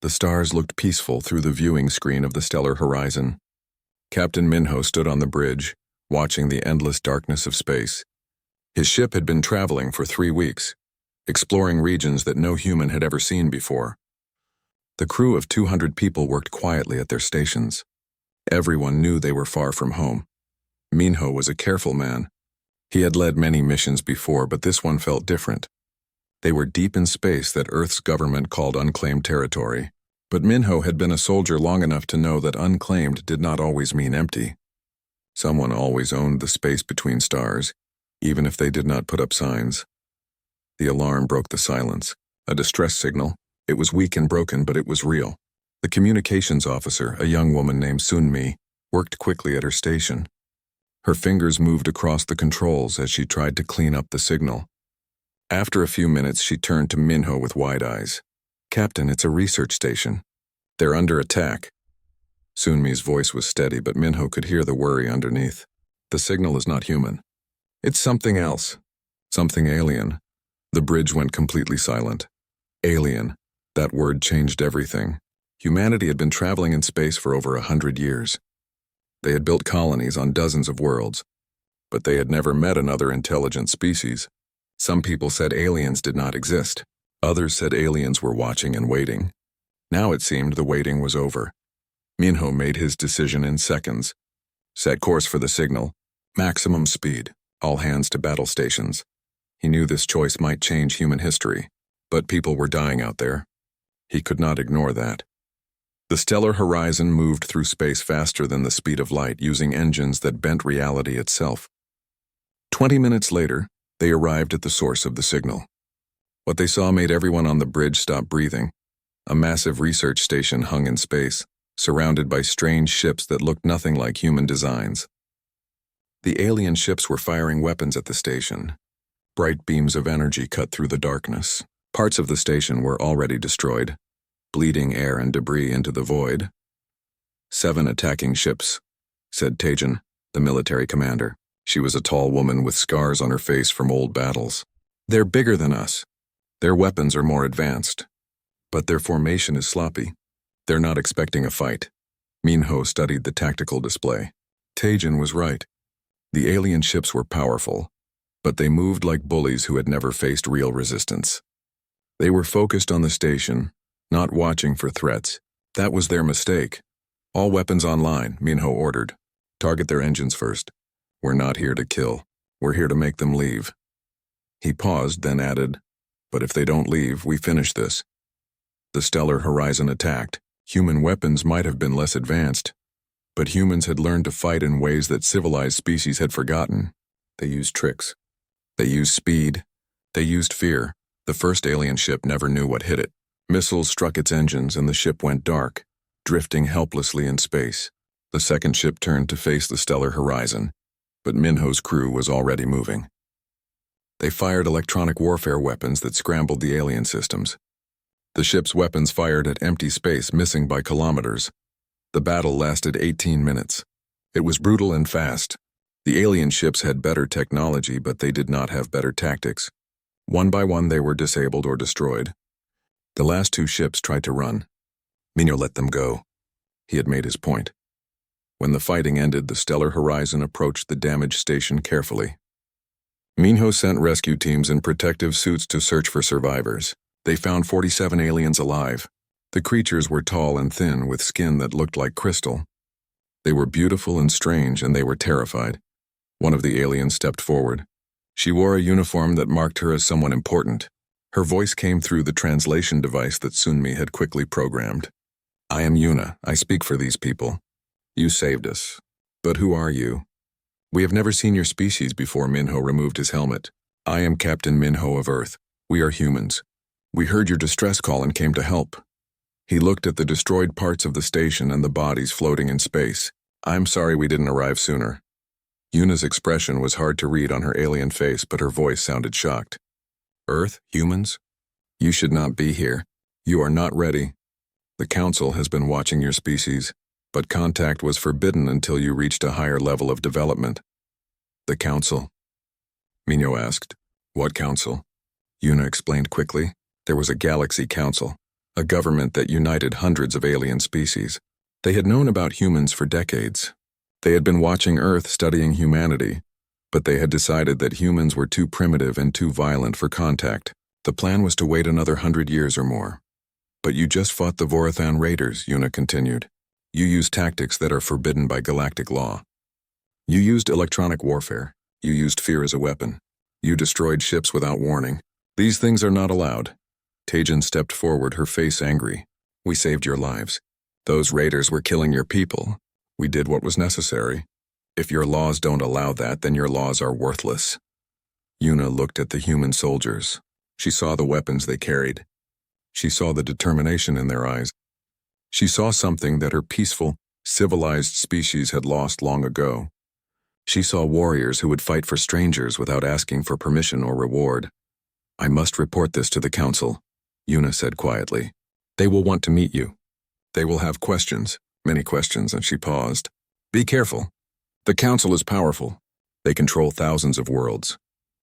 The stars looked peaceful through the viewing screen of the stellar horizon. Captain Minho stood on the bridge, watching the endless darkness of space. His ship had been traveling for 3 weeks, exploring regions that no human had ever seen before. The crew of 200 people worked quietly at their stations. Everyone knew they were far from home. Minho was a careful man. He had led many missions before, but this one felt different. They were deep in space that Earth's government called unclaimed territory, but Minho had been a soldier long enough to know that unclaimed did not always mean empty. Someone always owned the space between stars, even if they did not put up signs. The alarm broke the silence. A distress signal. It was weak and broken, but it was real. The communications officer, a young woman named Sunmi, worked quickly at her station. Her fingers moved across the controls as she tried to clean up the signal. After a few minutes, she turned to Minho with wide eyes. "Captain, it's a research station. They're under attack." Sunmi's voice was steady, but Minho could hear the worry underneath. "The signal is not human. It's something else. Something alien." The bridge went completely silent. Alien. That word changed everything. Humanity had been traveling in space for over 100 years. They had built colonies on dozens of worlds, but they had never met another intelligent species. Some people said aliens did not exist. Others said aliens were watching and waiting. Now it seemed the waiting was over. Minho made his decision in seconds. Set course for the signal. Maximum speed. All hands to battle stations. He knew this choice might change human history, but people were dying out there. He could not ignore that. The stellar horizon moved through space faster than the speed of light, using engines that bent reality itself. 20 minutes later, they arrived at the source of the signal. What they saw made everyone on the bridge stop breathing. A massive research station hung in space, surrounded by strange ships that looked nothing like human designs. The alien ships were firing weapons at the station. Bright beams of energy cut through the darkness. Parts of the station were already destroyed, bleeding air and debris into the void. 7 attacking ships, said Tejan, the military commander. She was a tall woman with scars on her face from old battles. "They're bigger than us. Their weapons are more advanced. But their formation is sloppy. They're not expecting a fight." Minho studied the tactical display. Tejan was right. The alien ships were powerful, but they moved like bullies who had never faced real resistance. They were focused on the station, not watching for threats. That was their mistake. "All weapons online," Minho ordered. "Target their engines first. We're not here to kill. We're here to make them leave." He paused, then added, "But if they don't leave, we finish this." The stellar horizon attacked. Human weapons might have been less advanced, but humans had learned to fight in ways that civilized species had forgotten. They used tricks. They used speed. They used fear. The first alien ship never knew what hit it. Missiles struck its engines and the ship went dark, drifting helplessly in space. The second ship turned to face the stellar horizon, but Minho's crew was already moving. They fired electronic warfare weapons that scrambled the alien systems. The ship's weapons fired at empty space, missing by kilometers. The battle lasted 18 minutes. It was brutal and fast. The alien ships had better technology, but they did not have better tactics. One by one, they were disabled or destroyed. The last 2 ships tried to run. Minho let them go. He had made his point. When the fighting ended, the stellar horizon approached the damaged station carefully. Minho sent rescue teams in protective suits to search for survivors. They found 47 aliens alive. The creatures were tall and thin, with skin that looked like crystal. They were beautiful and strange, and they were terrified. One of the aliens stepped forward. She wore a uniform that marked her as someone important. Her voice came through the translation device that Sunmi had quickly programmed. "I am Yuna. I speak for these people. You saved us. But who are you?" "We have never seen your species before." Minho removed his helmet. "I am Captain Minho of Earth. We are humans. We heard your distress call and came to help." He looked at the destroyed parts of the station and the bodies floating in space. "I'm sorry we didn't arrive sooner." Yuna's expression was hard to read on her alien face, but her voice sounded shocked. "Earth? Humans? You should not be here. You are not ready. The Council has been watching your species, but contact was forbidden until you reached a higher level of development." "The Council?" Minho asked. "What council?" Yuna explained quickly. "There was a galaxy council. a government that united hundreds of alien species. They had known about humans for decades. They had been watching Earth studying humanity, but they had decided that humans were too primitive and too violent for contact. The plan was to wait another 100 years or more. But you just fought the Vorathan raiders, Yuna continued. You used tactics that are forbidden by galactic law. You used electronic warfare. You used fear as a weapon. You destroyed ships without warning. These things are not allowed. Tajin stepped forward, her face angry. We saved your lives. Those raiders were killing your people. We did what was necessary. If your laws don't allow that, then your laws are worthless. Yuna looked at the human soldiers. She saw the weapons they carried. She saw the determination in their eyes. She saw something that her peaceful, civilized species had lost long ago. She saw warriors who would fight for strangers without asking for permission or reward. I must report this to the council, Yuna said quietly. They will want to meet you. They will have questions, many questions, and she paused. Be careful. The council is powerful. They control thousands of worlds.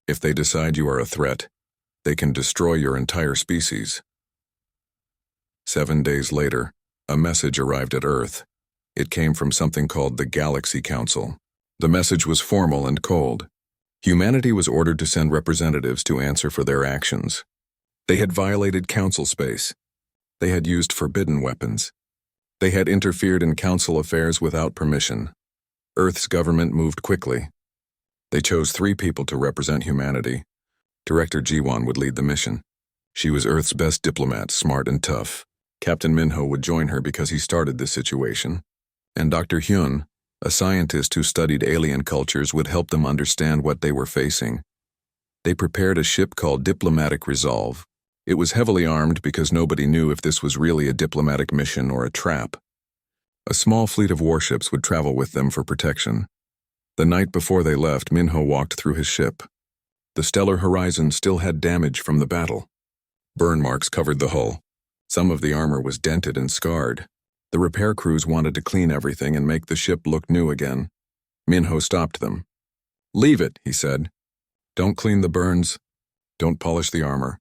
If they decide you are a threat, they can destroy your entire species. 7 days later, a message arrived at Earth. It came from something called the Galaxy Council. The message was formal and cold. Humanity was ordered to send representatives to answer for their actions. They had violated council space. They had used forbidden weapons. They had interfered in council affairs without permission. Earth's government moved quickly. They chose 3 people to represent humanity. Director Jiwon would lead the mission. She was Earth's best diplomat, smart and tough. Captain Minho would join her because he started this situation. And Dr. Hyun, a scientist who studied alien cultures, would help them understand what they were facing. They prepared a ship called Diplomatic Resolve. It was heavily armed because nobody knew if this was really a diplomatic mission or a trap. A small fleet of warships would travel with them for protection. The night before they left, Minho walked through his ship. The stellar horizon still had damage from the battle. Burn marks covered the hull. Some of the armor was dented and scarred. The repair crews wanted to clean everything and make the ship look new again. Minho stopped them. Leave it, he said. Don't clean the burns. Don't polish the armor.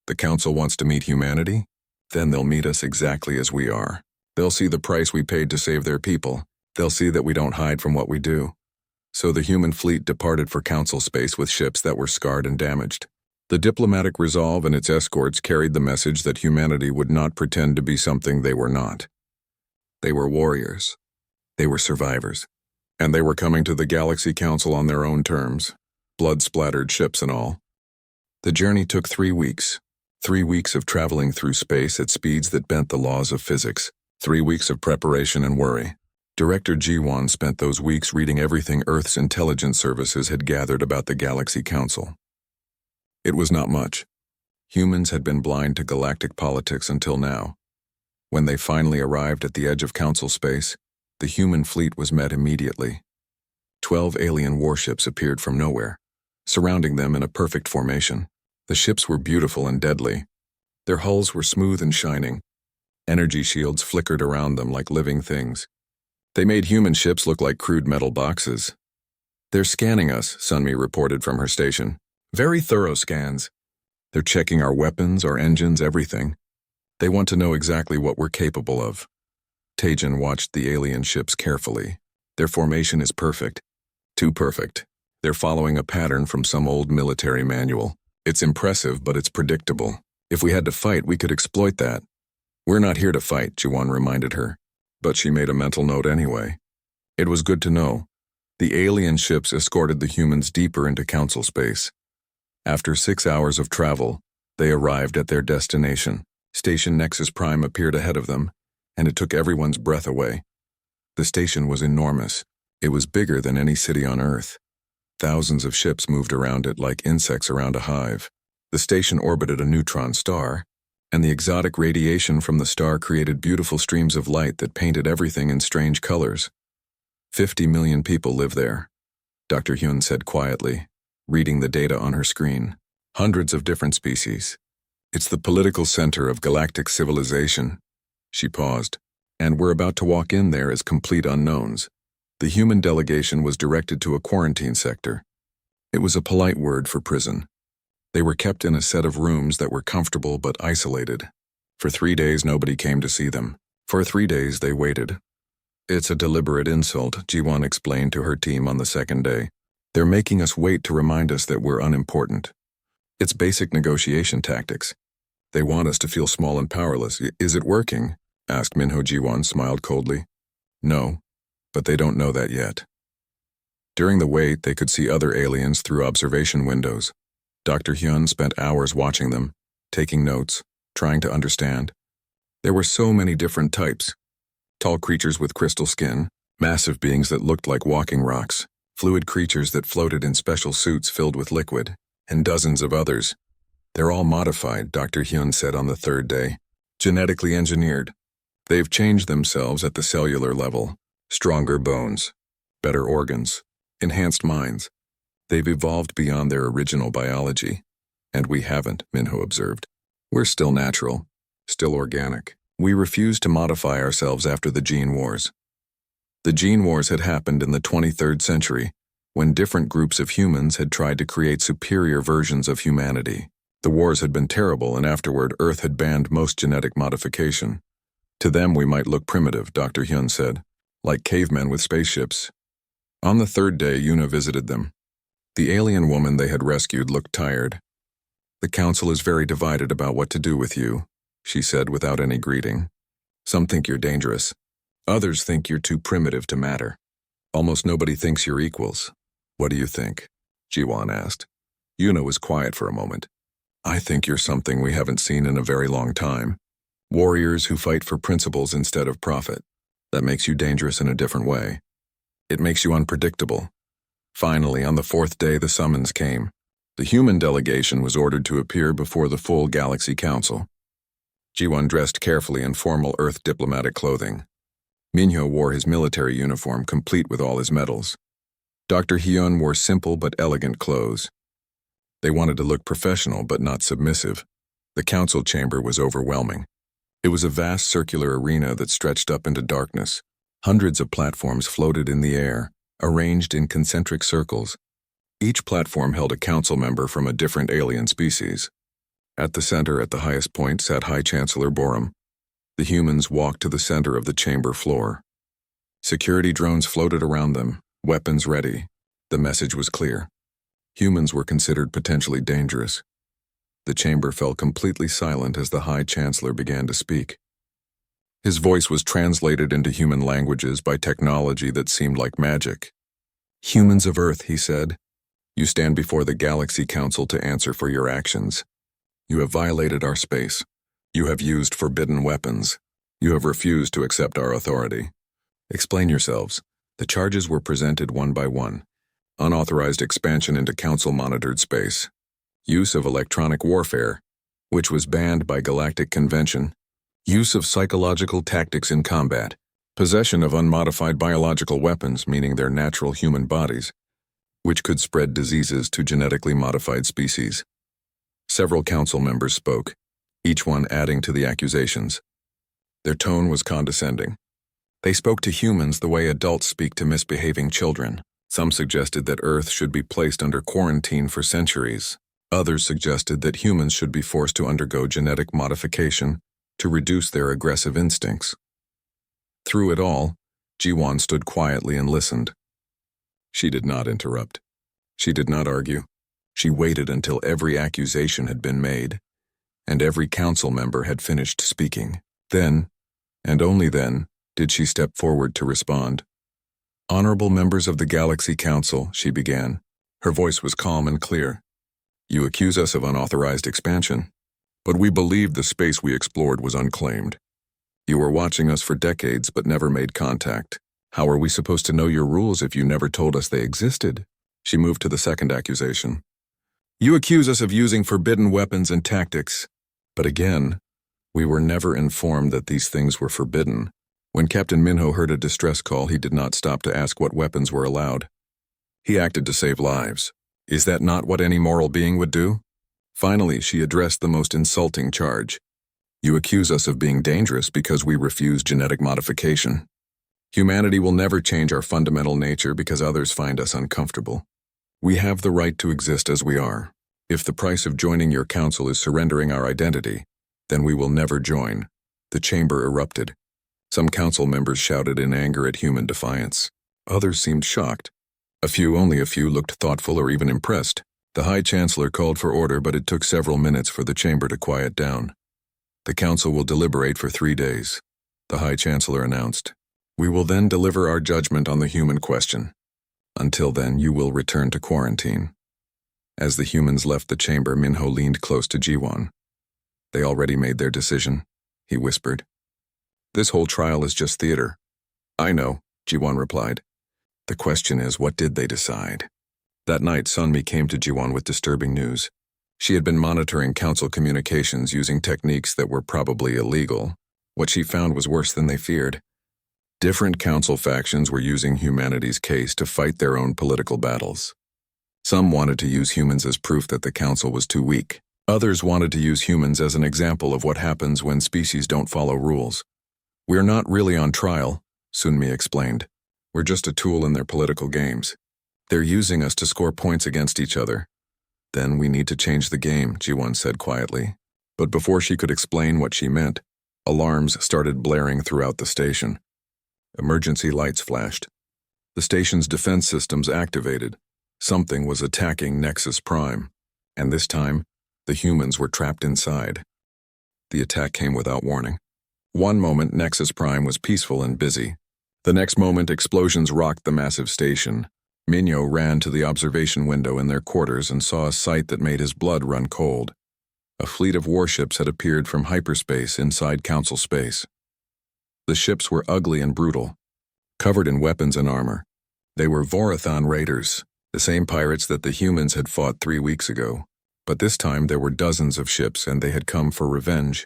The council wants to meet humanity? Then they'll meet us exactly as we are. They'll see the price we paid to save their people. They'll see that we don't hide from what we do. So the human fleet departed for council space with ships that were scarred and damaged. The Diplomatic Resolve and its escorts carried the message that humanity would not pretend to be something they were not. They were warriors. They were survivors. And they were coming to the Galaxy Council on their own terms, blood-splattered ships and all. The journey took 3 weeks. 3 weeks of traveling through space at speeds that bent the laws of physics. 3 weeks of preparation and worry. Director Jiwon spent those weeks reading everything Earth's intelligence services had gathered about the Galaxy Council. It was not much. Humans had been blind to galactic politics until now. When they finally arrived at the edge of council space, the human fleet was met immediately. 12 alien warships appeared from nowhere, surrounding them in a perfect formation. The ships were beautiful and deadly. Their hulls were smooth and shining. Energy shields flickered around them like living things. They made human ships look like crude metal boxes. They're scanning us, Sunmi reported from her station. Very thorough scans. They're checking our weapons, our engines, everything. They want to know exactly what we're capable of. Tajin watched the alien ships carefully. Their formation is perfect. Too perfect. They're following a pattern from some old military manual. It's impressive, but it's predictable. If we had to fight, we could exploit that. We're not here to fight, Jiwon reminded her. But she made a mental note anyway. It was good to know. The alien ships escorted the humans deeper into council space. After 6 hours of travel, they arrived at their destination. Station Nexus Prime appeared ahead of them, and it took everyone's breath away. The station was enormous. It was bigger than any city on Earth. Thousands of ships moved around it like insects around a hive. The station orbited a neutron star, and the exotic radiation from the star created beautiful streams of light that painted everything in strange colors. 50 million people live there, Dr. Hyun said quietly, reading the data on her screen. Hundreds of different species. It's the political center of galactic civilization. She paused. And we're about to walk in there as complete unknowns. The human delegation was directed to a quarantine sector. It was a polite word for prison. They were kept in a set of rooms that were comfortable but isolated. For 3 days, nobody came to see them. For 3 days, they waited. It's a deliberate insult, Ji-won explained to her team on the second day. They're making us wait to remind us that we're unimportant. It's basic negotiation tactics. They want us to feel small and powerless. Is it working? Asked Minho. Ji-won smiled coldly. No, but they don't know that yet. During the wait, they could see other aliens through observation windows. Dr. Hyun spent hours watching them, taking notes, trying to understand. There were so many different types. Tall creatures with crystal skin, massive beings that looked like walking rocks, fluid creatures that floated in special suits filled with liquid, and dozens of others. They're all modified, Dr. Hyun said on the third day. Genetically engineered. They've changed themselves at the cellular level. Stronger bones, better organs, enhanced minds. They've evolved beyond their original biology. And we haven't, Minho observed. We're still natural, still organic. We refuse to modify ourselves after the gene wars. The gene wars had happened in the 23rd century, when different groups of humans had tried to create superior versions of humanity. The wars had been terrible, and afterward Earth had banned most genetic modification. To them we might look primitive, Dr. Hyun said, like cavemen with spaceships. On the third day, Yuna visited them. The alien woman they had rescued looked tired. The council is very divided about what to do with you, she said without any greeting. Some think you're dangerous. Others think you're too primitive to matter. Almost nobody thinks you're equals. What do you think? Ji-won asked. Yuna was quiet for a moment. I think you're something we haven't seen in a very long time. Warriors who fight for principles instead of profit. That makes you dangerous in a different way. It makes you unpredictable. Finally, on the fourth day, the summons came. The human delegation was ordered to appear before the full Galaxy Council. Ji-won dressed carefully in formal Earth diplomatic clothing. Minho wore his military uniform complete with all his medals. Dr. Hyun wore simple but elegant clothes. They wanted to look professional but not submissive. The council chamber was overwhelming. It was a vast circular arena that stretched up into darkness. Hundreds of platforms floated in the air, arranged in concentric circles. Each platform held a council member from a different alien species. At the center, at the highest point, sat High Chancellor Borum. The humans walked to the center of the chamber floor. Security drones floated around them, weapons ready. The message was clear. Humans were considered potentially dangerous. The chamber fell completely silent as the High Chancellor began to speak. His voice was translated into human languages by technology that seemed like magic. Humans of Earth, he said, you stand before the Galaxy Council to answer for your actions. You have violated our space. You have used forbidden weapons. You have refused to accept our authority. Explain yourselves. The charges were presented one by one. Unauthorized expansion into Council-monitored space. Use of electronic warfare, which was banned by Galactic Convention. Use of psychological tactics in combat. Possession of unmodified biological weapons, meaning their natural human bodies, which could spread diseases to genetically modified species. Several council members spoke, each one adding to the accusations. Their tone was condescending. They spoke to humans the way adults speak to misbehaving children. Some suggested that Earth should be placed under quarantine for centuries. Others suggested that humans should be forced to undergo genetic modification to reduce their aggressive instincts. Through it all, Ji-won stood quietly and listened. She did not interrupt. She did not argue. She waited until every accusation had been made, and every council member had finished speaking. Then, and only then, did she step forward to respond. Honorable members of the Galaxy Council, she began. Her voice was calm and clear. You accuse us of unauthorized expansion, but we believed the space we explored was unclaimed. You were watching us for decades but never made contact. How are we supposed to know your rules if you never told us they existed? She moved to the second accusation. You accuse us of using forbidden weapons and tactics, but again, we were never informed that these things were forbidden. When Captain Minho heard a distress call, he did not stop to ask what weapons were allowed. He acted to save lives. Is that not what any moral being would do? Finally, she addressed the most insulting charge. You accuse us of being dangerous because we refuse genetic modification. Humanity will never change our fundamental nature because others find us uncomfortable. We have the right to exist as we are. If the price of joining your council is surrendering our identity, Then we will never join. The chamber erupted. Some council members shouted in anger at human defiance. Others seemed shocked. Only a few looked thoughtful or even impressed. The High Chancellor called for order, but it took several minutes for the chamber to quiet down. The council will deliberate for 3 days, the High Chancellor announced. We will then deliver our judgment on the human question. Until then, you will return to quarantine. As the humans left the chamber, Minho leaned close to Jiwon. They already made their decision, he whispered. This whole trial is just theater. I know, Jiwon replied. The question is, what did they decide? That night, Sunmi came to Jiwon with disturbing news. She had been monitoring council communications using techniques that were probably illegal. What she found was worse than they feared. Different council factions were using humanity's case to fight their own political battles. Some wanted to use humans as proof that the council was too weak. Others wanted to use humans as an example of what happens when species don't follow rules. We're not really on trial, Sunmi explained. We're just a tool in their political games. They're using us to score points against each other. Then we need to change the game, Jiwon said quietly. But before she could explain what she meant, alarms started blaring throughout the station. Emergency lights flashed. The station's defense systems activated. Something was attacking Nexus Prime, and this time, the humans were trapped inside. The attack came without warning. One moment, Nexus Prime was peaceful and busy. The next moment, explosions rocked the massive station. Minho ran to the observation window in their quarters and saw a sight that made his blood run cold. A fleet of warships had appeared from hyperspace inside Council space. The ships were ugly and brutal, covered in weapons and armor. They were Vorathon raiders, the same pirates that the humans had fought 3 weeks ago. But this time there were dozens of ships and they had come for revenge.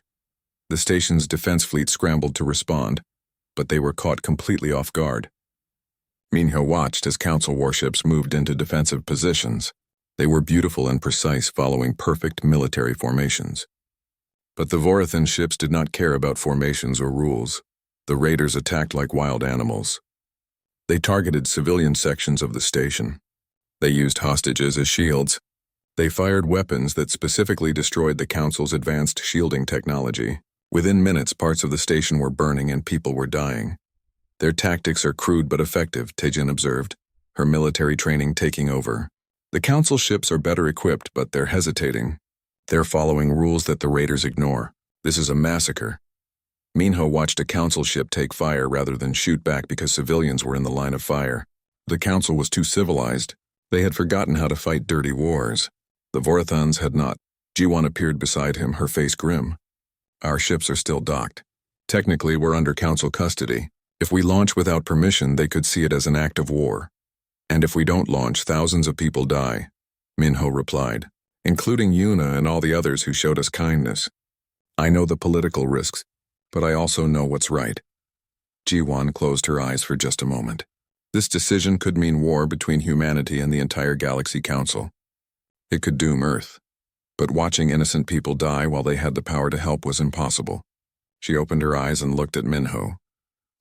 The station's defense fleet scrambled to respond, but they were caught completely off guard. Minho watched as council warships moved into defensive positions. They were beautiful and precise, following perfect military formations. But the Vorathan ships did not care about formations or rules. The raiders attacked like wild animals. They targeted civilian sections of the station. They used hostages as shields. They fired weapons that specifically destroyed the council's advanced shielding technology. Within minutes, parts of the station were burning and people were dying. Their tactics are crude but effective, Taejin observed, her military training taking over. The council ships are better equipped, but they're hesitating. They're following rules that the raiders ignore. This is a massacre. Minho watched a council ship take fire rather than shoot back because civilians were in the line of fire. The council was too civilized. They had forgotten how to fight dirty wars. The Vorathans had not. Jiwon appeared beside him, her face grim. Our ships are still docked. Technically, we're under council custody. If we launch without permission, they could see it as an act of war. And if we don't launch, thousands of people die, Minho replied, including Yuna and all the others who showed us kindness. I know the political risks, but I also know what's right. Jiwon closed her eyes for just a moment. This decision could mean war between humanity and the entire Galaxy Council. It could doom Earth. But watching innocent people die while they had the power to help was impossible. She opened her eyes and looked at Minho.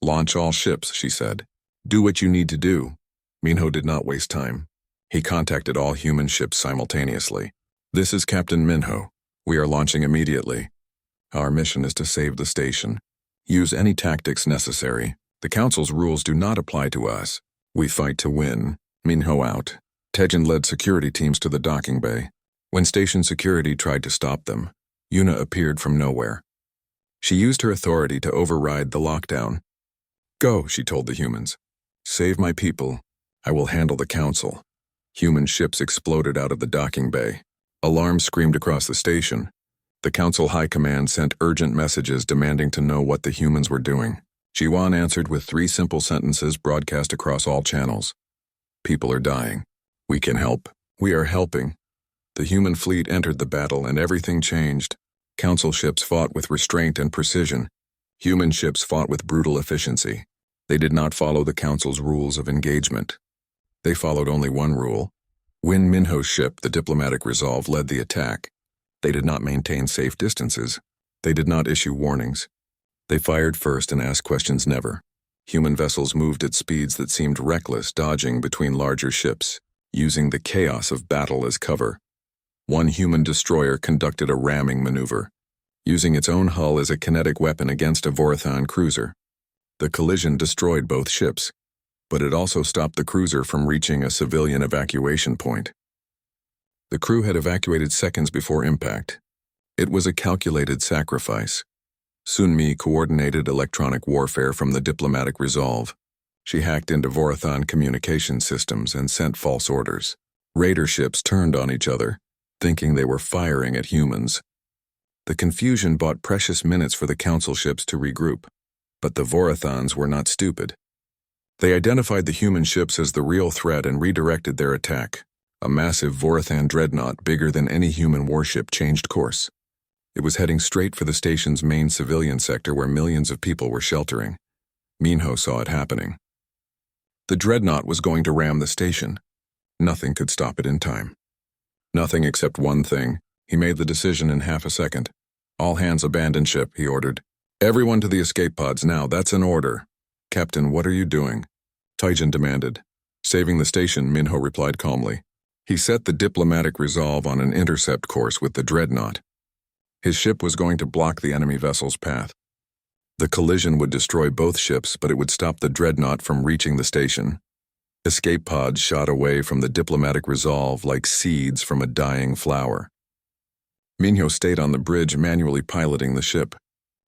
Launch all ships, she said. Do what you need to do. Minho did not waste time. He contacted all human ships simultaneously. This is Captain Minho. We are launching immediately. Our mission is to save the station. Use any tactics necessary. The Council's rules do not apply to us. We fight to win. Minho out. Taejin led security teams to the docking bay. When station security tried to stop them, Yuna appeared from nowhere. She used her authority to override the lockdown. Go, she told the humans. Save my people. I will handle the council. Human ships exploded out of the docking bay. Alarms screamed across the station. The council high command sent urgent messages demanding to know what the humans were doing. Jiwon answered with 3 simple sentences broadcast across all channels. People are dying. We can help. We are helping. The human fleet entered the battle and everything changed. Council ships fought with restraint and precision. Human ships fought with brutal efficiency. They did not follow the Council's rules of engagement. They followed only one rule. When Minho's ship, the Diplomatic Resolve, led the attack, they did not maintain safe distances. They did not issue warnings. They fired first and asked questions never. Human vessels moved at speeds that seemed reckless, dodging between larger ships, using the chaos of battle as cover. One human destroyer conducted a ramming maneuver. using its own hull as a kinetic weapon against a Vorathon cruiser. The collision destroyed both ships, but it also stopped the cruiser from reaching a civilian evacuation point. The crew had evacuated seconds before impact. It was a calculated sacrifice. Sun-Mi coordinated electronic warfare from the diplomatic resolve. She hacked into Vorathon communication systems and sent false orders. Raider ships turned on each other, thinking they were firing at humans. The confusion bought precious minutes for the Council ships to regroup, but the Vorathons were not stupid. They identified the human ships as the real threat and redirected their attack. A massive Vorathan dreadnought bigger than any human warship changed course. It was heading straight for the station's main civilian sector where millions of people were sheltering. Minho saw it happening. The dreadnought was going to ram the station. Nothing could stop it in time. Nothing except one thing. He made the decision in half a second. All hands abandon ship, he ordered. Everyone to the escape pods now, that's an order. Captain, what are you doing? Taijin demanded. Saving the station, Minho replied calmly. He set the diplomatic resolve on an intercept course with the dreadnought. His ship was going to block the enemy vessel's path. The collision would destroy both ships, but it would stop the dreadnought from reaching the station. Escape pods shot away from the diplomatic resolve like seeds from a dying flower. Minho stayed on the bridge, manually piloting the ship.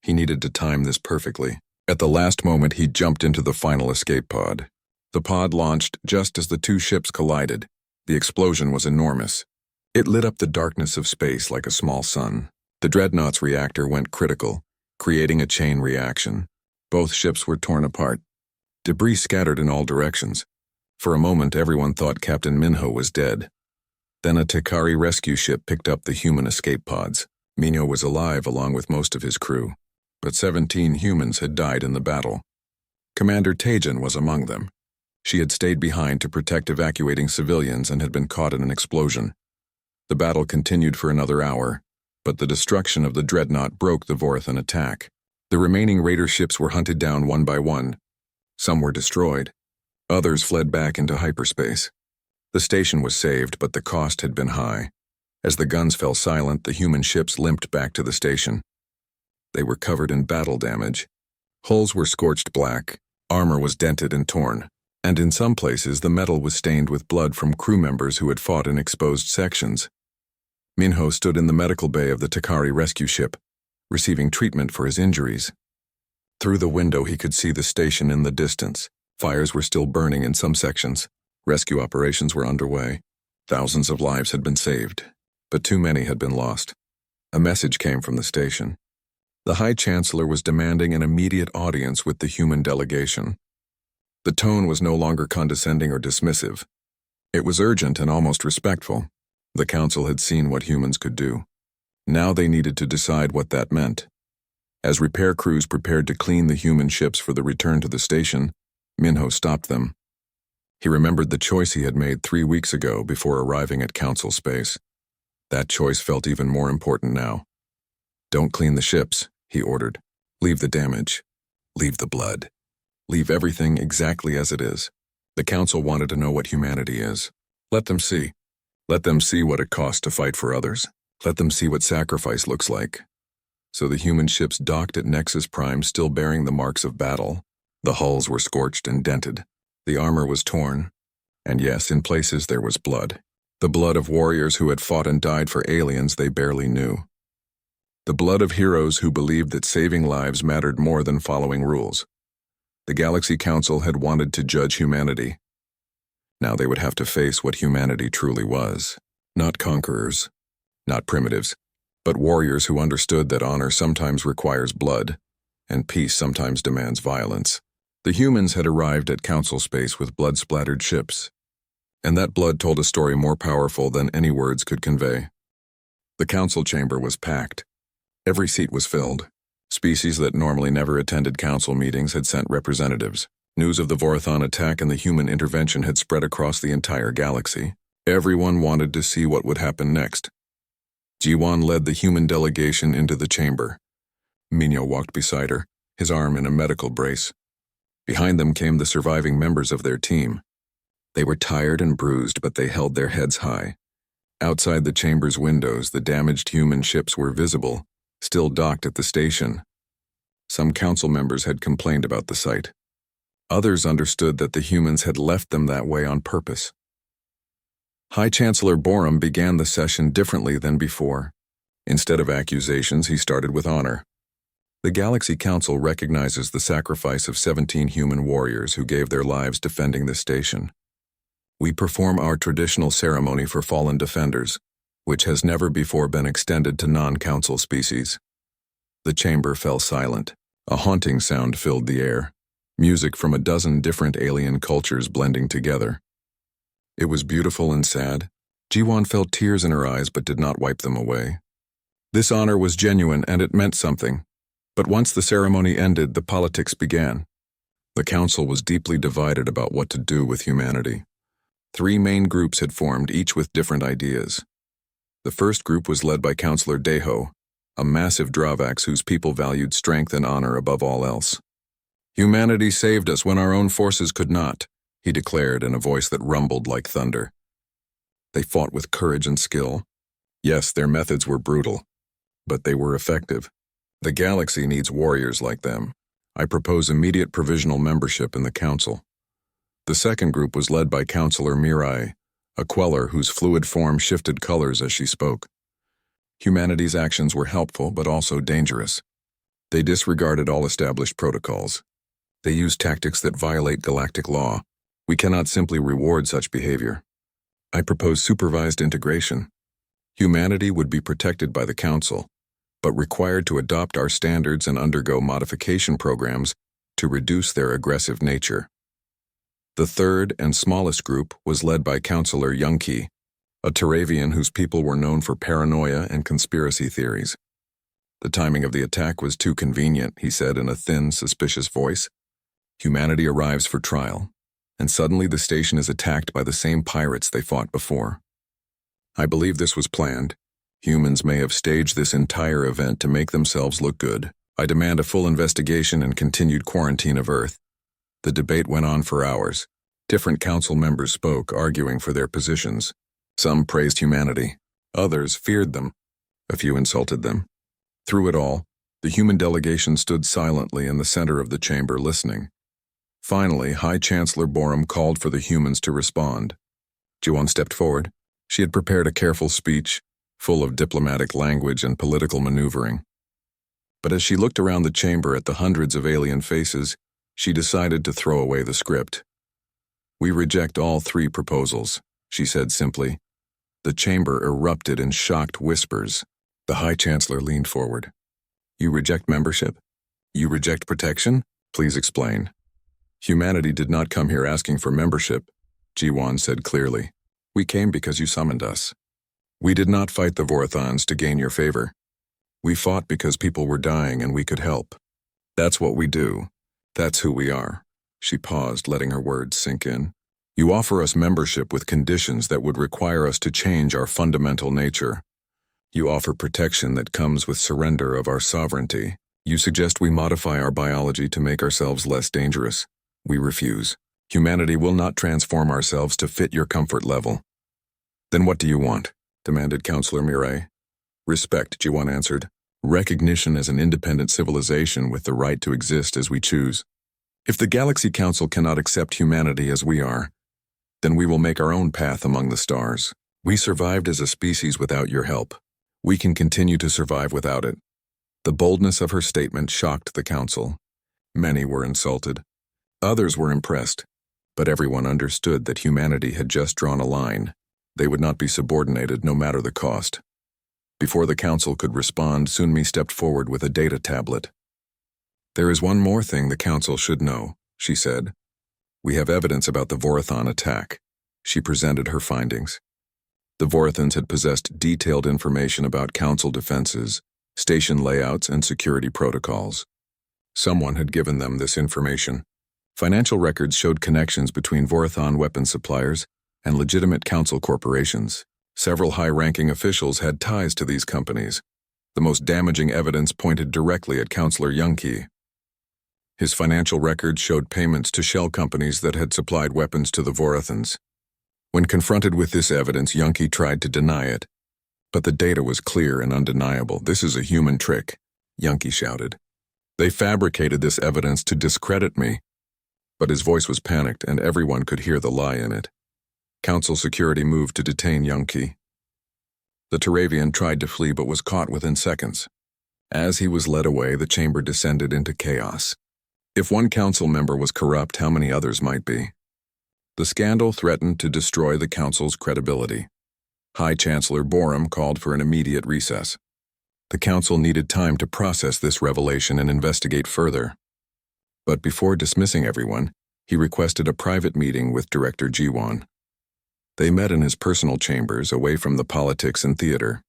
He needed to time this perfectly. At the last moment, he jumped into the final escape pod. The pod launched just as the two ships collided. The explosion was enormous. It lit up the darkness of space like a small sun. The dreadnought's reactor went critical, creating a chain reaction. Both ships were torn apart. Debris scattered in all directions. For a moment, everyone thought Captain Minho was dead. Then a Takari rescue ship picked up the human escape pods. Minho was alive along with most of his crew, but 17 humans had died in the battle. Commander Taijin was among them. She had stayed behind to protect evacuating civilians and had been caught in an explosion. The battle continued for another hour, but the destruction of the dreadnought broke the Vorathan attack. The remaining raider ships were hunted down one by one. Some were destroyed. Others fled back into hyperspace. The station was saved, but the cost had been high. As the guns fell silent, the human ships limped back to the station. They were covered in battle damage. Hulls were scorched black, armor was dented and torn, and in some places the metal was stained with blood from crew members who had fought in exposed sections. Minho stood in the medical bay of the Takari rescue ship, receiving treatment for his injuries. Through the window he could see the station in the distance. Fires were still burning in some sections. Rescue operations were underway. Thousands of lives had been saved, but too many had been lost. A message came from the station. The High Chancellor was demanding an immediate audience with the human delegation. The tone was no longer condescending or dismissive. It was urgent and almost respectful. The Council had seen what humans could do. Now they needed to decide what that meant. As repair crews prepared to clean the human ships for the return to the station, Minho stopped them. He remembered the choice he had made 3 weeks ago before arriving at Council space. That choice felt even more important now. Don't clean the ships, he ordered. Leave the damage. Leave the blood. Leave everything exactly as it is. The Council wanted to know what humanity is. Let them see. Let them see what it costs to fight for others. Let them see what sacrifice looks like. So the human ships docked at Nexus Prime, still bearing the marks of battle. The hulls were scorched and dented. The armor was torn. And yes, in places there was blood. The blood of warriors who had fought and died for aliens they barely knew. The blood of heroes who believed that saving lives mattered more than following rules. The Galaxy Council had wanted to judge humanity. Now they would have to face what humanity truly was. Not conquerors, not primitives, but warriors who understood that honor sometimes requires blood, and peace sometimes demands violence. The humans had arrived at Council space with blood-splattered ships, and that blood told a story more powerful than any words could convey. The Council chamber was packed. Every seat was filled. Species that normally never attended Council meetings had sent representatives. News of the Vorathon attack and the human intervention had spread across the entire galaxy. Everyone wanted to see what would happen next. Jiwan led the human delegation into the chamber. Minho walked beside her, his arm in a medical brace. Behind them came the surviving members of their team. They were tired and bruised, but they held their heads high. Outside the chamber's windows, the damaged human ships were visible, still docked at the station. Some council members had complained about the sight. Others understood that the humans had left them that way on purpose. High Chancellor Borum began the session differently than before. Instead of accusations, he started with honor. The Galaxy Council recognizes the sacrifice of 17 human warriors who gave their lives defending this station. We perform our traditional ceremony for fallen defenders, which has never before been extended to non-council species. The chamber fell silent. A haunting sound filled the air, music from a dozen different alien cultures blending together. It was beautiful and sad. Jiwan felt tears in her eyes but did not wipe them away. This honor was genuine and it meant something. But once the ceremony ended, the politics began. The council was deeply divided about what to do with humanity. 3 main groups had formed, each with different ideas. The first group was led by Councillor Deho, a massive Dravax whose people valued strength and honor above all else. "Humanity saved us when our own forces could not," he declared in a voice that rumbled like thunder. They fought with courage and skill. Yes, their methods were brutal, but they were effective. The galaxy needs warriors like them. I propose immediate provisional membership in the council. The second group was led by Councillor Mirai, a queller whose fluid form shifted colors as she spoke. Humanity's actions were helpful but also dangerous. They disregarded all established protocols. They used tactics that violate galactic law. We cannot simply reward such behavior. I propose supervised integration. Humanity would be protected by the Council, but required to adopt our standards and undergo modification programs to reduce their aggressive nature. The third and smallest group was led by Councillor Yunki, a Teravian whose people were known for paranoia and conspiracy theories. The timing of the attack was too convenient, he said in a thin, suspicious voice. Humanity arrives for trial, and suddenly the station is attacked by the same pirates they fought before. I believe this was planned. Humans may have staged this entire event to make themselves look good. I demand a full investigation and continued quarantine of Earth. The debate went on for hours. Different council members spoke, arguing for their positions. Some praised humanity. Others feared them. A few insulted them. Through it all, the human delegation stood silently in the center of the chamber listening. Finally, High Chancellor Borum called for the humans to respond. Jiwan stepped forward. She had prepared a careful speech, full of diplomatic language and political maneuvering. But as she looked around the chamber at the hundreds of alien faces, she decided to throw away the script. "We reject all 3 proposals," she said simply. The chamber erupted in shocked whispers. The High Chancellor leaned forward. "You reject membership? You reject protection? Please explain." "Humanity did not come here asking for membership," Jiwan said clearly. "We came because you summoned us. We did not fight the Vorthons to gain your favor. We fought because people were dying and we could help. That's what we do. That's who we are." She paused, letting her words sink in. "You offer us membership with conditions that would require us to change our fundamental nature. You offer protection that comes with surrender of our sovereignty. You suggest we modify our biology to make ourselves less dangerous. We refuse. Humanity will not transform ourselves to fit your comfort level." "Then what do you want?" demanded Councillor Mirai. "Respect," Jiwan answered. "Recognition as an independent civilization with the right to exist as we choose. If the Galaxy Council cannot accept humanity as we are, then we will make our own path among the stars. We survived as a species without your help. We can continue to survive without it." The boldness of her statement shocked the Council. Many were insulted. Others were impressed. But everyone understood that humanity had just drawn a line. They would not be subordinated no matter the cost. Before the Council could respond, Sunmi stepped forward with a data tablet. "There is one more thing the Council should know," she said. "We have evidence about the Vorthon attack." She presented her findings. The Vorthons had possessed detailed information about Council defenses, station layouts, and security protocols. Someone had given them this information. Financial records showed connections between Vorthon weapon suppliers and legitimate Council corporations. Several high-ranking officials had ties to these companies. The most damaging evidence pointed directly at Councillor Yunki. His financial records showed payments to shell companies that had supplied weapons to the Vorthons. When confronted with this evidence, Yunki tried to deny it. But the data was clear and undeniable. "This is a human trick," Yunky shouted. "They fabricated this evidence to discredit me." But his voice was panicked, and everyone could hear the lie in it. Council security moved to detain Yunky. The Turavian tried to flee but was caught within seconds. As he was led away, the chamber descended into chaos. If one council member was corrupt, how many others might be? The scandal threatened to destroy the council's credibility. High Chancellor Borum called for an immediate recess. The council needed time to process this revelation and investigate further. But before dismissing everyone, he requested a private meeting with Director Jiwan. They met in his personal chambers, away from the politics and theater.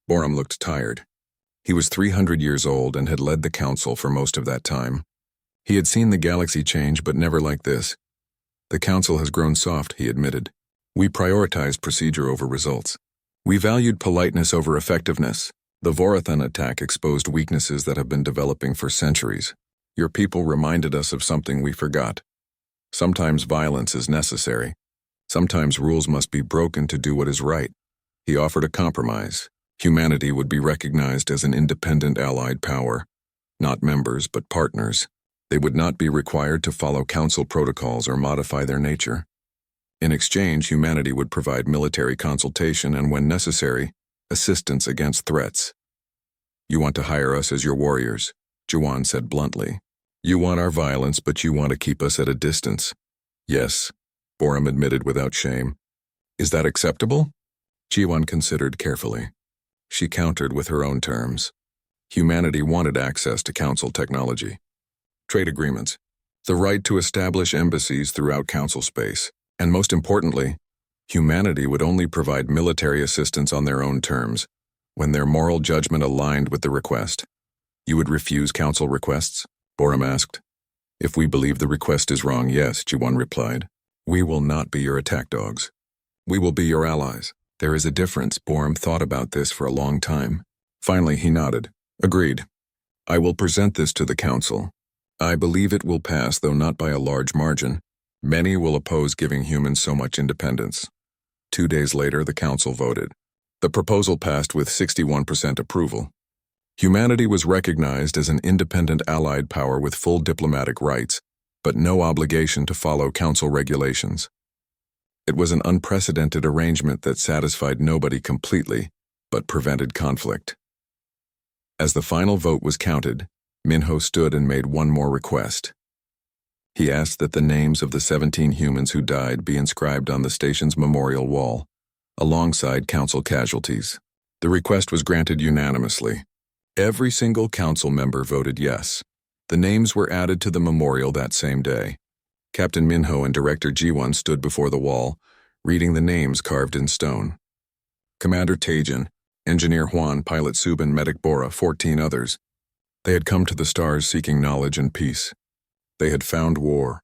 Borum looked tired. He was 300 years old and had led the council for most of that time. He had seen the galaxy change, but never like this. "The council has grown soft," he admitted. "We prioritized procedure over results. We valued politeness over effectiveness. The Vorathan attack exposed weaknesses that have been developing for centuries. Your people reminded us of something we forgot. Sometimes violence is necessary. Sometimes rules must be broken to do what is right." He offered a compromise. Humanity would be recognized as an independent allied power. Not members, but partners. They would not be required to follow council protocols or modify their nature. In exchange, humanity would provide military consultation and, when necessary, assistance against threats. "You want to hire us as your warriors," Jiwan said bluntly. "You want our violence, but you want to keep us at a distance." "Yes," Borum admitted without shame. "Is that acceptable?" Jiwan considered carefully. She countered with her own terms. Humanity wanted access to council technology. Trade agreements. The right to establish embassies throughout council space. And most importantly, humanity would only provide military assistance on their own terms, when their moral judgment aligned with the request. "You would refuse council requests?" Borum asked. "If we believe the request is wrong, yes," Jiwan replied. "We will not be your attack dogs. We will be your allies." "There is a difference." Borum thought about this for a long time. Finally, he nodded. "Agreed. I will present this to the council. I believe it will pass, though not by a large margin. Many will oppose giving humans so much independence." 2 days later, the council voted. The proposal passed with 61% approval. Humanity was recognized as an independent allied power with full diplomatic rights, but no obligation to follow council regulations. It was an unprecedented arrangement that satisfied nobody completely, but prevented conflict. As the final vote was counted, Minho stood and made one more request. He asked that the names of the 17 humans who died be inscribed on the station's memorial wall, alongside council casualties. The request was granted unanimously. Every single council member voted yes. The names were added to the memorial that same day. Captain Minho and Director Jiwan stood before the wall, reading the names carved in stone. Commander Tajin, Engineer Juan, Pilot Subin, Medic Bora, 14 others. They had come to the stars seeking knowledge and peace. They had found war,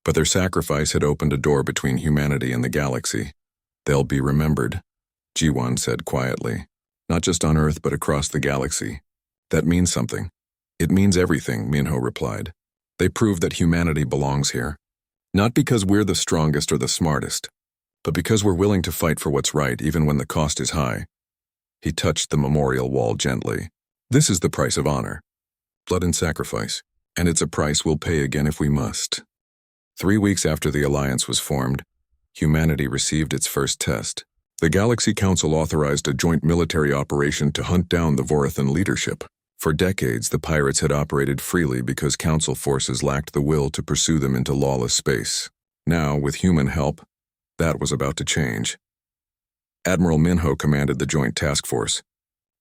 but their sacrifice had opened a door between humanity and the galaxy. "They'll be remembered," Jiwan said quietly. "Not just on Earth, but across the galaxy. That means something." "It means everything," Minho replied. "They prove that humanity belongs here. Not because we're the strongest or the smartest, but because we're willing to fight for what's right even when the cost is high." He touched the memorial wall gently. "This is the price of honor. Blood and sacrifice. And it's a price we'll pay again if we must." 3 weeks after the alliance was formed, humanity received its first test. The Galaxy Council authorized a joint military operation to hunt down the Vorathan leadership. For decades, the pirates had operated freely because council forces lacked the will to pursue them into lawless space. Now, with human help, that was about to change. Admiral Minho commanded the Joint Task Force.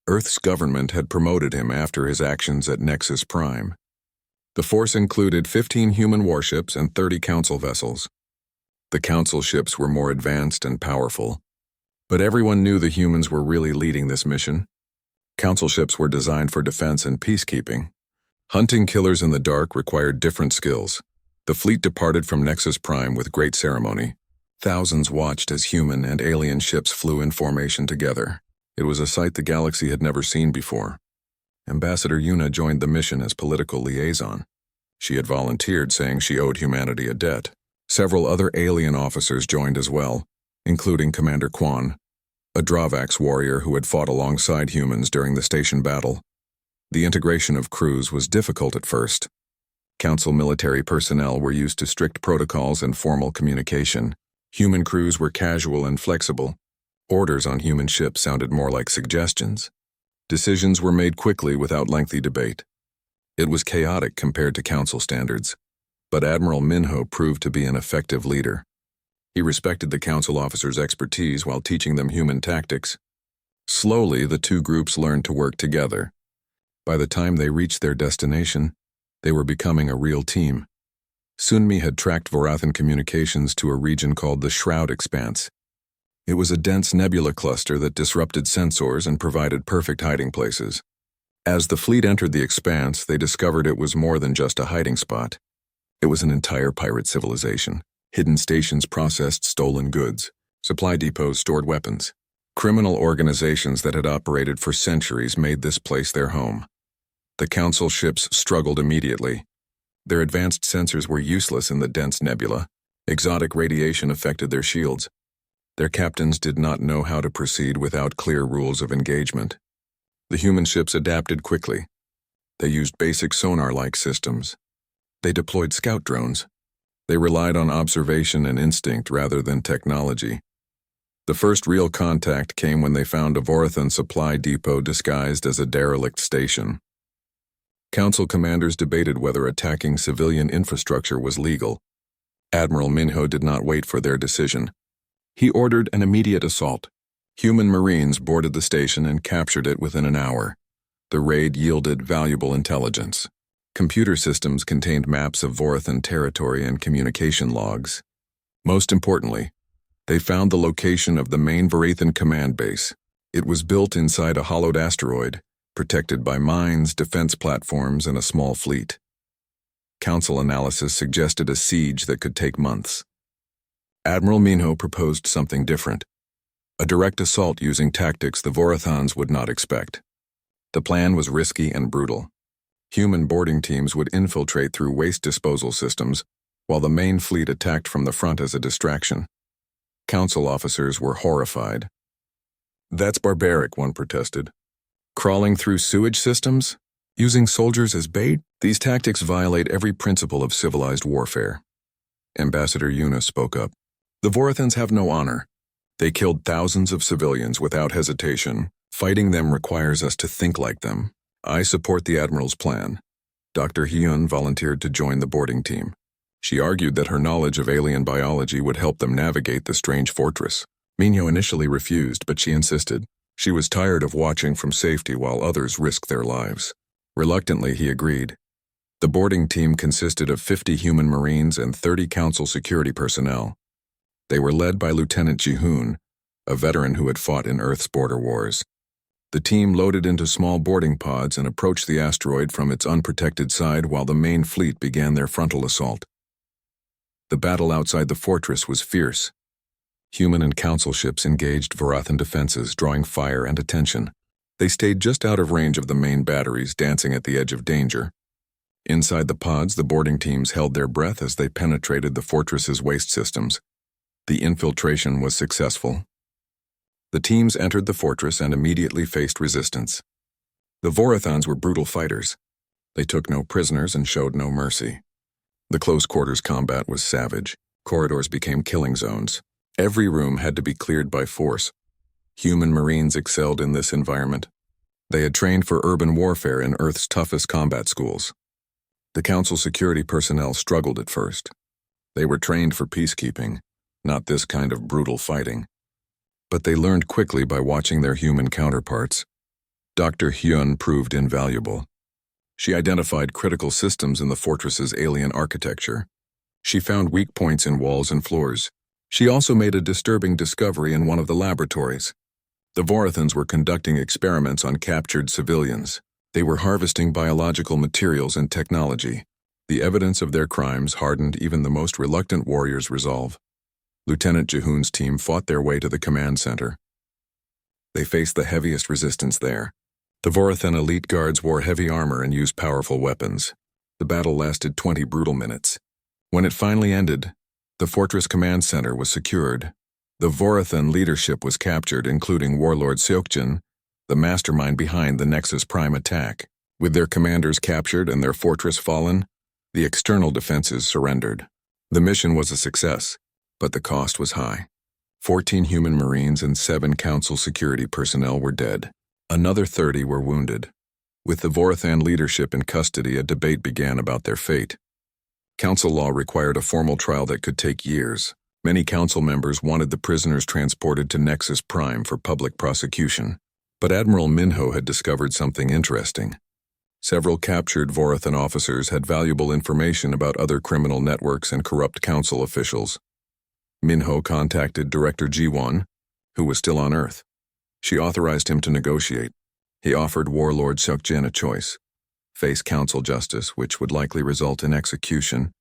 Earth's government had promoted him after his actions at Nexus Prime. The force included 15 human warships and 30 council vessels. The council ships were more advanced and powerful, but everyone knew the humans were really leading this mission. Council ships were designed for defense and peacekeeping. Hunting killers in the dark required different skills. The fleet departed from Nexus Prime with great ceremony. Thousands watched as human and alien ships flew in formation together. It was a sight the galaxy had never seen before. Ambassador Yuna joined the mission as political liaison. She had volunteered, saying she owed humanity a debt. Several other alien officers joined as well, including Commander Quan. a Drawvax warrior who had fought alongside humans during the station battle. The integration of crews was difficult at first. Council military personnel were used to strict protocols and formal communication. Human crews were casual and flexible. Orders on human ships sounded more like suggestions. Decisions were made quickly without lengthy debate. It was chaotic compared to Council standards, but Admiral Minho proved to be an effective leader. He respected the Council officers' expertise while teaching them human tactics. Slowly, the two groups learned to work together. By the time they reached their destination, they were becoming a real team. Sunmi had tracked Vorathan communications to a region called the Shroud Expanse. It was a dense nebula cluster that disrupted sensors and provided perfect hiding places. As the fleet entered the expanse, they discovered it was more than just a hiding spot. It was an entire pirate civilization. Hidden stations processed stolen goods. Supply depots stored weapons. Criminal organizations that had operated for centuries made this place their home. The Council ships struggled immediately. Their advanced sensors were useless in the dense nebula. Exotic radiation affected their shields. Their captains did not know how to proceed without clear rules of engagement. The human ships adapted quickly. They used basic sonar-like systems. They deployed scout drones. They relied on observation and instinct rather than technology. The first real contact came when they found a Vorathan supply depot disguised as a derelict station. Council commanders debated whether attacking civilian infrastructure was legal. Admiral Minho did not wait for their decision. He ordered an immediate assault. Human Marines boarded the station and captured it within an hour. The raid yielded valuable intelligence. Computer systems contained maps of Vorathan territory and communication logs. Most importantly, they found the location of the main Vorathan command base. It was built inside a hollowed asteroid, protected by mines, defense platforms, and a small fleet. Council analysis suggested a siege that could take months. Admiral Minho proposed something different. A direct assault using tactics the Vorathans would not expect. The plan was risky and brutal. Human boarding teams would infiltrate through waste disposal systems, while the main fleet attacked from the front as a distraction. Council officers were horrified. "That's barbaric," one protested. "Crawling through sewage systems? Using soldiers as bait? These tactics violate every principle of civilized warfare." Ambassador Yuna spoke up. "The Vorathans have no honor. They killed thousands of civilians without hesitation. Fighting them requires us to think like them. I support the Admiral's plan." Dr. Hyun volunteered to join the boarding team. She argued that her knowledge of alien biology would help them navigate the strange fortress. Minho initially refused, but she insisted. She was tired of watching from safety while others risked their lives. Reluctantly, he agreed. The boarding team consisted of 50 human Marines and 30 Council security personnel. They were led by Lieutenant Jihoon, a veteran who had fought in Earth's border wars. The team loaded into small boarding pods and approached the asteroid from its unprotected side while the main fleet began their frontal assault. The battle outside the fortress was fierce. Human and Council ships engaged Vorathan defenses, drawing fire and attention. They stayed just out of range of the main batteries, dancing at the edge of danger. Inside the pods, the boarding teams held their breath as they penetrated the fortress's waste systems. The infiltration was successful. The teams entered the fortress and immediately faced resistance. The Vorathans were brutal fighters. They took no prisoners and showed no mercy. The close-quarters combat was savage. Corridors became killing zones. Every room had to be cleared by force. Human Marines excelled in this environment. They had trained for urban warfare in Earth's toughest combat schools. The Council security personnel struggled at first. They were trained for peacekeeping, not this kind of brutal fighting. But they learned quickly by watching their human counterparts. Dr. Hyun proved invaluable. She identified critical systems in the fortress's alien architecture. She found weak points in walls and floors. She also made a disturbing discovery in one of the laboratories. The Vorathans were conducting experiments on captured civilians. They were harvesting biological materials and technology. The evidence of their crimes hardened even the most reluctant warriors' resolve. Lieutenant Jihoon's team fought their way to the command center. They faced the heaviest resistance there. The Vorathan elite guards wore heavy armor and used powerful weapons. The battle lasted 20 brutal minutes. When it finally ended, the fortress command center was secured. The Vorathan leadership was captured, including Warlord Seokjin, the mastermind behind the Nexus Prime attack. With their commanders captured and their fortress fallen, the external defenses surrendered. The mission was a success, but the cost was high. 14 human Marines and 7 Council security personnel were dead. Another 30 were wounded. With the Vorathan leadership in custody, a debate began about their fate. Council law required a formal trial that could take years. Many council members wanted the prisoners transported to Nexus Prime for public prosecution. But Admiral Minho had discovered something interesting. Several captured Vorathan officers had valuable information about other criminal networks and corrupt council officials. Minho contacted Director Ji-won, who was still on Earth. She authorized him to negotiate. He offered Warlord Seokjin a choice: face council justice, which would likely result in execution,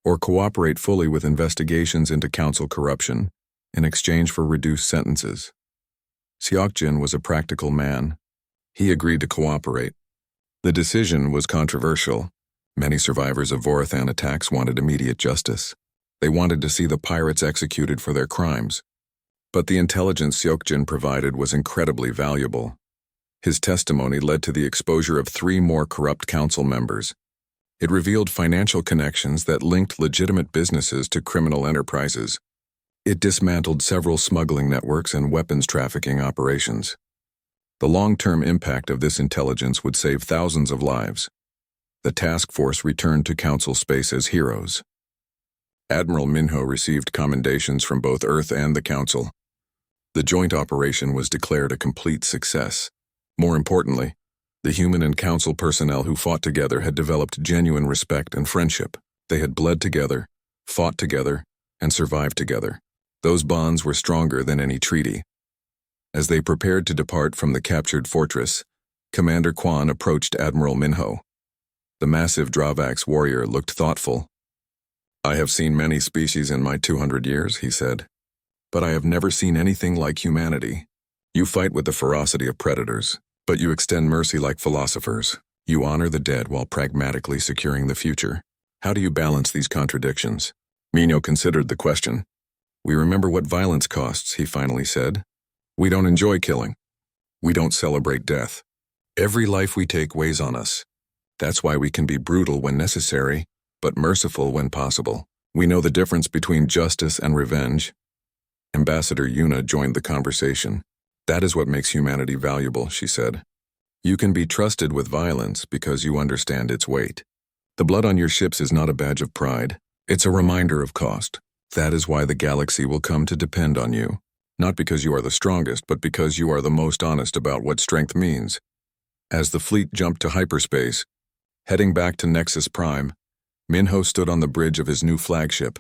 or cooperate fully with investigations into council corruption in exchange for reduced sentences. Seokjin was a practical man. He agreed to cooperate. The decision was controversial. Many survivors of Vorathan attacks wanted immediate justice. They wanted to see the pirates executed for their crimes. But the intelligence Seokjin provided was incredibly valuable. His testimony led to the exposure of 3 more corrupt council members. It revealed financial connections that linked legitimate businesses to criminal enterprises. It dismantled several smuggling networks and weapons trafficking operations. The long-term impact of this intelligence would save thousands of lives. The task force returned to Council space as heroes. Admiral Minho received commendations from both Earth and the Council. The joint operation was declared a complete success. More importantly, the human and Council personnel who fought together had developed genuine respect and friendship. They had bled together, fought together, and survived together. Those bonds were stronger than any treaty. As they prepared to depart from the captured fortress, Commander Kwan approached Admiral Minho. The massive Dravax warrior looked thoughtful. "I have seen many species in my 200 years, he said, "but I have never seen anything like humanity. You fight with the ferocity of predators, but you extend mercy like philosophers. You honor the dead while pragmatically securing the future. How do you balance these contradictions?" Minho considered the question. "We remember what violence costs," he finally said. "We don't enjoy killing. We don't celebrate death. Every life we take weighs on us. That's why we can be brutal when necessary, but merciful when possible. We know the difference between justice and revenge." Ambassador Yuna joined the conversation. "That is what makes humanity valuable," she said. "You can be trusted with violence because you understand its weight. The blood on your ships is not a badge of pride. It's a reminder of cost. That is why the galaxy will come to depend on you. Not because you are the strongest, but because you are the most honest about what strength means." As the fleet jumped to hyperspace, heading back to Nexus Prime, Minho stood on the bridge of his new flagship.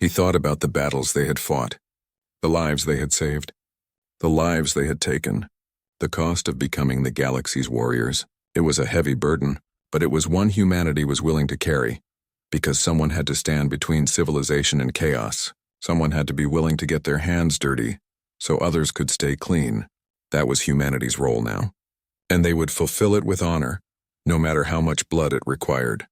He thought about the battles they had fought, the lives they had saved, the lives they had taken, the cost of becoming the galaxy's warriors. It was a heavy burden, but it was one humanity was willing to carry, because someone had to stand between civilization and chaos. Someone had to be willing to get their hands dirty so others could stay clean. That was humanity's role now. And they would fulfill it with honor, no matter how much blood it required.